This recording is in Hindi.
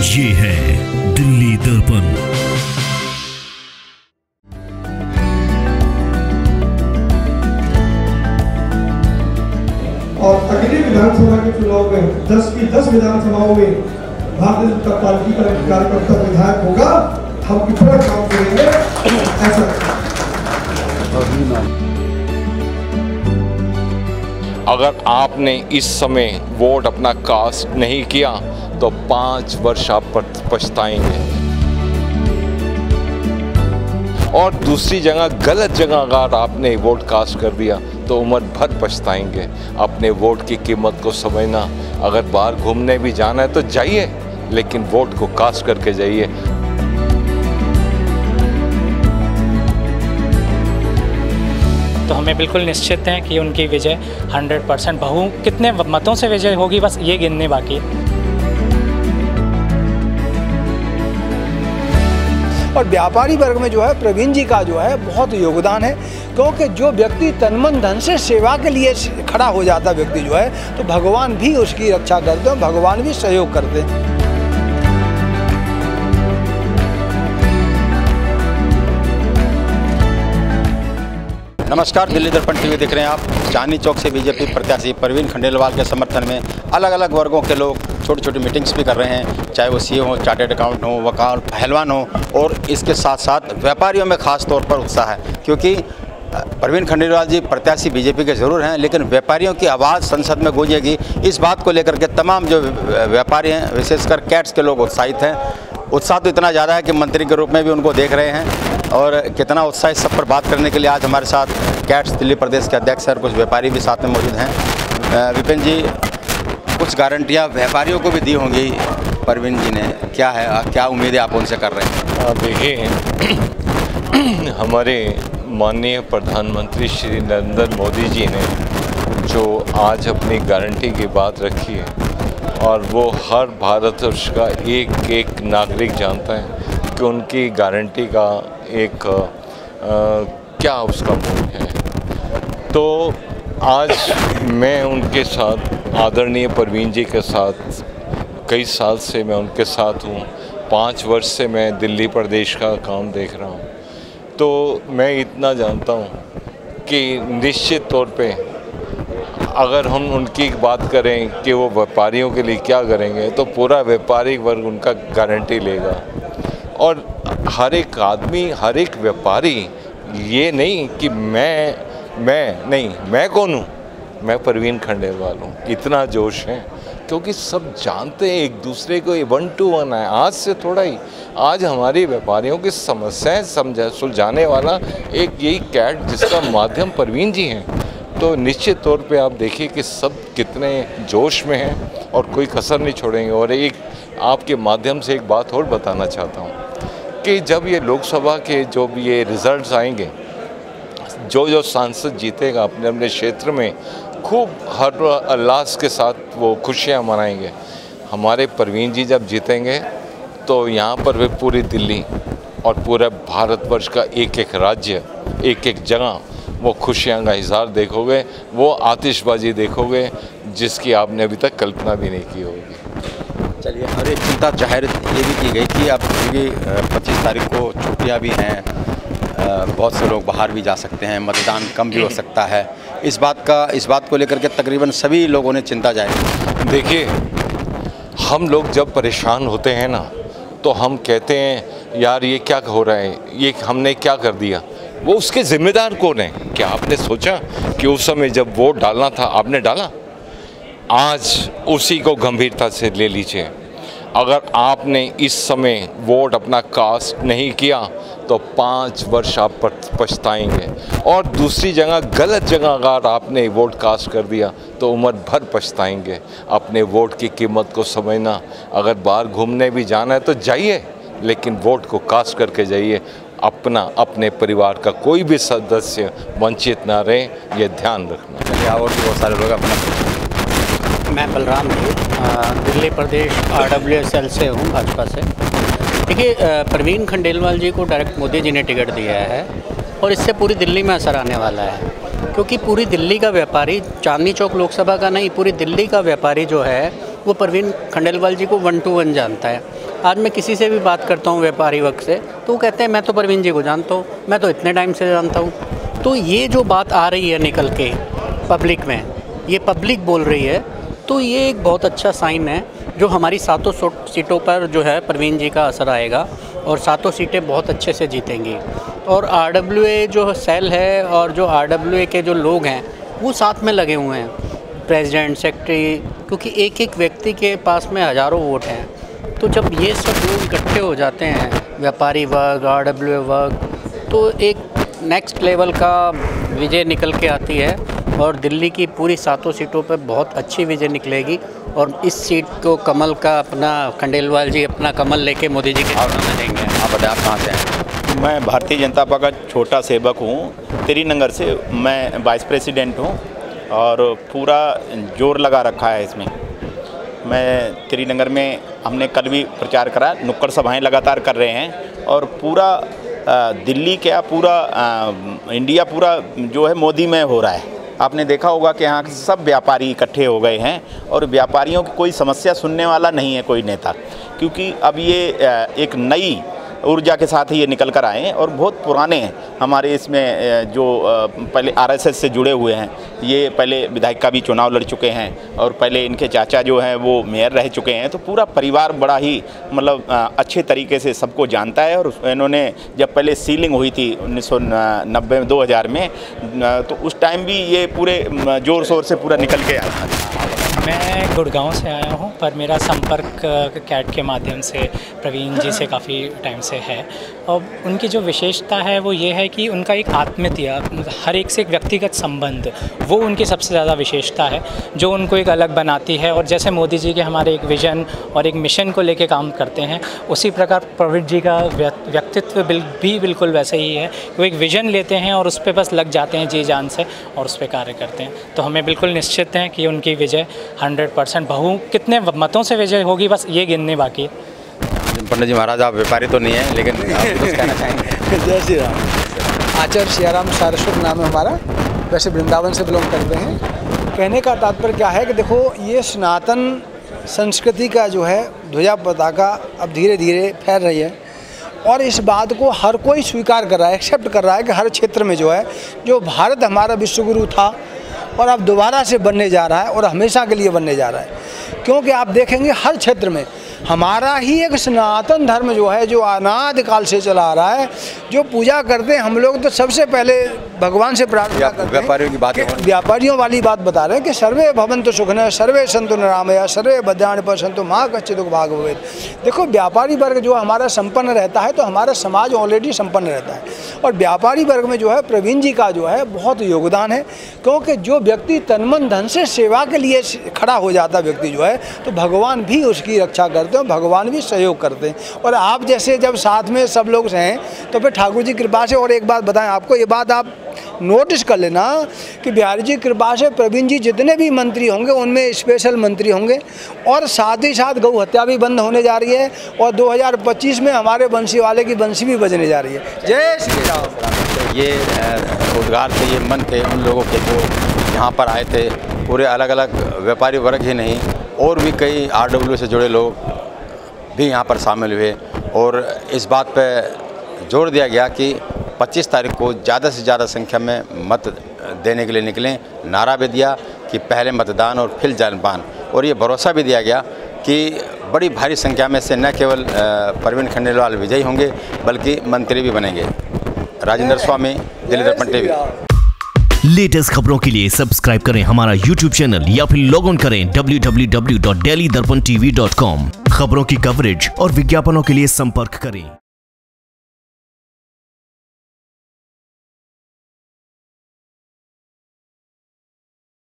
ये है दिल्ली दर्पण। और अगले विधानसभा के चुनाव में 10 की 10 विधानसभाओं में भारतीय जनता पार्टी का कार्यकर्ता विधायक होगा। हम कितना काम करेंगे ऐसा। अगर आपने इस समय वोट अपना कास्ट नहीं किया तो 5 वर्ष आप पछताएंगे। और दूसरी जगह गलत जगह अगर आपने वोट कास्ट कर दिया तो उम्र भर पछताएंगे। अपने वोट की कीमत को समझना। अगर बाहर घूमने भी जाना है तो जाइए, लेकिन वोट को कास्ट करके जाइए। तो हमें बिल्कुल निश्चित है कि उनकी विजय 100% कितने मतों से विजय होगी, बस ये गिनने बाकी है। और व्यापारी वर्ग में जो है प्रवीण जी का जो है बहुत योगदान है, क्योंकि जो व्यक्ति तन मन धन से सेवा के लिए खड़ा हो जाता व्यक्ति जो है, तो भगवान भी उसकी रक्षा करते हैं, भगवान भी सहयोग करते हैं। नमस्कार, दिल्ली दर्पण टीवी देख रहे हैं आप। चांदनी चौक से बीजेपी प्रत्याशी परवीन खंडेलवाल के समर्थन में अलग अलग वर्गों के लोग छोटी छोटी मीटिंग्स भी कर रहे हैं, चाहे वो सीए हो, चार्टेड अकाउंट हो, वकाल, पहलवान हो, और इसके साथ साथ व्यापारियों में खास तौर पर उत्साह है, क्योंकि परवीन खंडेलवाल जी प्रत्याशी बीजेपी के ज़रूर हैं, लेकिन व्यापारियों की आवाज़ संसद में गूंजेगी। इस बात को लेकर के तमाम जो व्यापारी हैं, विशेषकर कैट्स के लोग उत्साहित हैं। उत्साह तो इतना ज़्यादा है कि मंत्री के रूप में भी उनको देख रहे हैं। और कितना उत्साह इस सब पर बात करने के लिए आज हमारे साथ कैट्स दिल्ली प्रदेश के अध्यक्ष और कुछ व्यापारी भी साथ में मौजूद हैं। विपिन जी, कुछ गारंटियाँ व्यापारियों को भी दी होंगी परवीन जी ने, क्या है, क्या उम्मीदें आप उनसे कर रहे हैं? देखिए, हमारे माननीय प्रधानमंत्री श्री नरेंद्र मोदी जी ने जो आज अपनी गारंटी की बात रखी है, और वो हर भारतवर्ष का एक एक नागरिक जानता है कि उनकी गारंटी का एक क्या उसका मूल्य है। तो आज मैं उनके साथ, आदरणीय परवीन जी के साथ कई साल से मैं उनके साथ हूँ। 5 वर्ष से मैं दिल्ली प्रदेश का काम देख रहा हूँ। तो मैं इतना जानता हूँ कि निश्चित तौर पे अगर हम उनकी बात करें कि वो व्यापारियों के लिए क्या करेंगे, तो पूरा व्यापारिक वर्ग उनका गारंटी लेगा। और हर एक आदमी, हर एक व्यापारी, ये नहीं कि मैं कौन हूँ, मैं परवीन खंडेलवाल हूँ, इतना जोश है। क्योंकि सब जानते हैं एक दूसरे को, 1 to 1 है। आज से थोड़ा ही, आज हमारी व्यापारियों की समस्याएं सुलझाने वाला एक यही कैट जिसका माध्यम परवीन जी हैं। तो निश्चित तौर पे आप देखिए कि सब कितने जोश में हैं और कोई कसर नहीं छोड़ेंगे। और एक आपके माध्यम से एक बात और बताना चाहता हूँ कि जब ये लोकसभा के जो भी ये रिज़ल्ट्स आएंगे, जो सांसद जीतेगा अपने अपने क्षेत्र में, खूब हर्षोल्लास के साथ वो खुशियाँ मनाएंगे। हमारे परवीन जी जब जीतेंगे तो यहाँ पर वे पूरी दिल्ली और पूरे भारतवर्ष का एक एक राज्य, एक एक जगह वो खुशियाँ का इज़हार देखोगे, वो आतिशबाजी देखोगे जिसकी आपने अभी तक कल्पना भी नहीं की होगी। चलिए, और एक चिंता जाहिर ये भी की गई कि अब क्योंकि 25 तारीख को छुट्टियां भी हैं, बहुत से लोग बाहर भी जा सकते हैं, मतदान कम भी हो सकता है। इस बात को लेकर के तकरीबन सभी लोगों ने चिंता जाहिर। देखिए, हम लोग जब परेशान होते हैं ना, तो हम कहते हैं यार ये क्या हो रहा है, ये हमने क्या कर दिया। वो उसके ज़िम्मेदार कौन है? क्या आपने सोचा कि उस समय जब वोट डालना था आपने डाला? आज उसी को गंभीरता से ले लीजिए। अगर आपने इस समय वोट अपना कास्ट नहीं किया तो 5 वर्ष आप पछताएंगे। और दूसरी जगह गलत जगह अगर आपने वोट कास्ट कर दिया तो उम्र भर पछताएंगे। अपने वोट की कीमत को समझना। अगर बाहर घूमने भी जाना है तो जाइए, लेकिन वोट को कास्ट करके जाइए। अपने परिवार का कोई भी सदस्य वंचित ना रहे, ये ध्यान रखना। और भी बहुत सारे लोग अपना। मैं बलराम जी, दिल्ली प्रदेश RWSL से हूँ, भाजपा से। देखिए, परवीन खंडेलवाल जी को डायरेक्ट मोदी जी ने टिकट दिया है और इससे पूरी दिल्ली में असर आने वाला है, क्योंकि पूरी दिल्ली का व्यापारी, चांदनी चौक लोकसभा का नहीं, पूरी दिल्ली का व्यापारी जो है वो परवीन खंडेलवाल जी को 1 to 1 जानता है। आज मैं किसी से भी बात करता हूँ व्यापारी वर्ग से, तो वो कहते हैं मैं तो परवीन जी को जानता हूँ, मैं तो इतने टाइम से जानता हूँ। तो ये जो बात आ रही है निकल के पब्लिक में, ये पब्लिक बोल रही है, तो ये एक बहुत अच्छा साइन है जो हमारी 7 सीटों पर जो है परवीन जी का असर आएगा और 7 सीटें बहुत अच्छे से जीतेंगी। और RWA जो सेल है और जो RWA के जो लोग हैं वो साथ में लगे हुए हैं, प्रेसिडेंट, सेक्रेटरी, क्योंकि एक एक व्यक्ति के पास में हज़ारों वोट हैं। तो जब ये सब लोग इकट्ठे हो जाते हैं, व्यापारी वर्ग, RWA वर्ग, तो एक नेक्स्ट लेवल का विजय निकल के आती है और दिल्ली की पूरी 7 सीटों पर बहुत अच्छी विजय निकलेगी। और इस सीट को कमल का अपना खंडेलवाल जी अपना कमल लेके मोदी जी के चरणों में देंगे। आप बताएं आप कहाँ से हैं? मैं भारतीय जनता पार्टी का छोटा सेवक हूँ, त्रिनगर से। मैं वाइस प्रेसिडेंट हूँ और पूरा जोर लगा रखा है इसमें। मैं त्रिनगर में हमने कल भी प्रचार करा, नुक्कड़ सभाएं लगातार कर रहे हैं और पूरा दिल्ली क्या पूरा इंडिया पूरा जो है मोदी में हो रहा है। आपने देखा होगा कि यहाँ सब व्यापारी इकट्ठे हो गए हैं और व्यापारियों की कोई समस्या सुनने वाला नहीं है कोई नेता, क्योंकि अब ये एक नई ऊर्जा के साथ ही ये निकल कर आए हैं और बहुत पुराने हैं हमारे इसमें जो पहले RSS से जुड़े हुए हैं। ये पहले विधायक का भी चुनाव लड़ चुके हैं और पहले इनके चाचा जो हैं वो मेयर रह चुके हैं। तो पूरा परिवार बड़ा ही मतलब अच्छे तरीके से सबको जानता है। और इन्होंने जब पहले सीलिंग हुई थी 1990 में 2000 में, तो उस टाइम भी ये पूरे ज़ोर शोर से पूरा निकल के आया। मैं गुड़गांव से आया हूं, पर मेरा संपर्क कैट के माध्यम से प्रवीण जी से काफ़ी टाइम से है। और उनकी जो विशेषता है वो ये है कि उनका एक आत्मीयता, हर एक से एक व्यक्तिगत संबंध, वो उनकी सबसे ज़्यादा विशेषता है जो उनको एक अलग बनाती है। और जैसे मोदी जी के हमारे एक विज़न और एक मिशन को लेके काम करते हैं, उसी प्रकार प्रवीण जी का व्यक्तित्व भी बिल्कुल वैसे ही है। वो एक विज़न लेते हैं और उस पर बस लग जाते हैं जी जान से और उस पर कार्य करते हैं। तो हमें बिल्कुल निश्चित हैं कि उनकी विजय 100% कितने मतों से विजय होगी, बस ये गिनने बाकी है। पंडित जी महाराज, आप व्यापारी तो नहीं हैं, लेकिन आप कुछ कहना चाहेंगे? जय श्री राम। आचार्य सियाराम सारस्वत नाम है हमारा, वैसे वृंदावन से बिलोंग करते हैं। कहने का तात्पर्य क्या है कि देखो, ये सनातन संस्कृति का जो है ध्वजा पताका अब धीरे धीरे फैल रही है और इस बात को हर कोई स्वीकार कर रहा है, एक्सेप्ट कर रहा है कि हर क्षेत्र में जो है, जो भारत हमारा विश्वगुरु था और अब दोबारा से बनने जा रहा है और हमेशा के लिए बनने जा रहा है। क्योंकि आप देखेंगे हर क्षेत्र में हमारा ही एक सनातन धर्म जो है, जो अनादिकाल से चला आ रहा है, जो पूजा करते हैं हम लोग, तो सबसे पहले भगवान से प्रार्थना करते हैं। व्यापारियों की बात, व्यापारियों वाली बात बता रहे हैं कि सर्वे भवन्तु सुखिनः, सर्वे सन्तु निरामया, सर्वे भद्राणि पश्यन्तु मा कश्चित् दुःखं भाग् भवेत्। देखो, व्यापारी वर्ग जो हमारा संपन्न रहता है तो हमारा समाज ऑलरेडी संपन्न रहता है। और व्यापारी वर्ग में जो है प्रवीण जी का जो है बहुत योगदान है, क्योंकि जो व्यक्ति तन मन धन से सेवा के लिए खड़ा हो जाता व्यक्ति जो है, तो भगवान भी उसकी रक्षा करते हैं, भगवान भी सहयोग करते हैं। और आप जैसे जब साथ में सब लोग हैं तो फिर ठाकुर जी कृपा से, और एक बात बताएं आपको, ये बात आप नोटिस कर लेना कि बिहारी जी कृपा से प्रवीण जी जितने भी मंत्री होंगे उनमें स्पेशल मंत्री होंगे। और साथ ही साथ गौ हत्या भी बंद होने जा रही है और 2025 में हमारे बंसी वाले की बंसी भी बजने जा रही है। जय श्री राम। ये उद्गार थे, ये मन थे उन लोगों के जो यहाँ पर आए थे। पूरे अलग अलग व्यापारी वर्ग ही नहीं, और भी कई RWA से जुड़े लोग भी यहाँ पर शामिल हुए और इस बात पे जोर दिया गया कि 25 तारीख को ज़्यादा से ज़्यादा संख्या में मत देने के लिए निकलें। नारा भी दिया कि पहले मतदान और फिर जलपान, और ये भरोसा भी दिया गया कि बड़ी भारी संख्या में से न केवल परवीन खंडेलवाल विजयी होंगे बल्कि मंत्री भी बनेंगे। राजेंद्र स्वामी, दिल्ली दर्पण TV। लेटेस्ट खबरों के लिए सब्सक्राइब करें हमारा YouTube चैनल या फिर लॉग ऑन करें www.delhidarpantv.com। खबरों की कवरेज और विज्ञापनों के लिए संपर्क करें।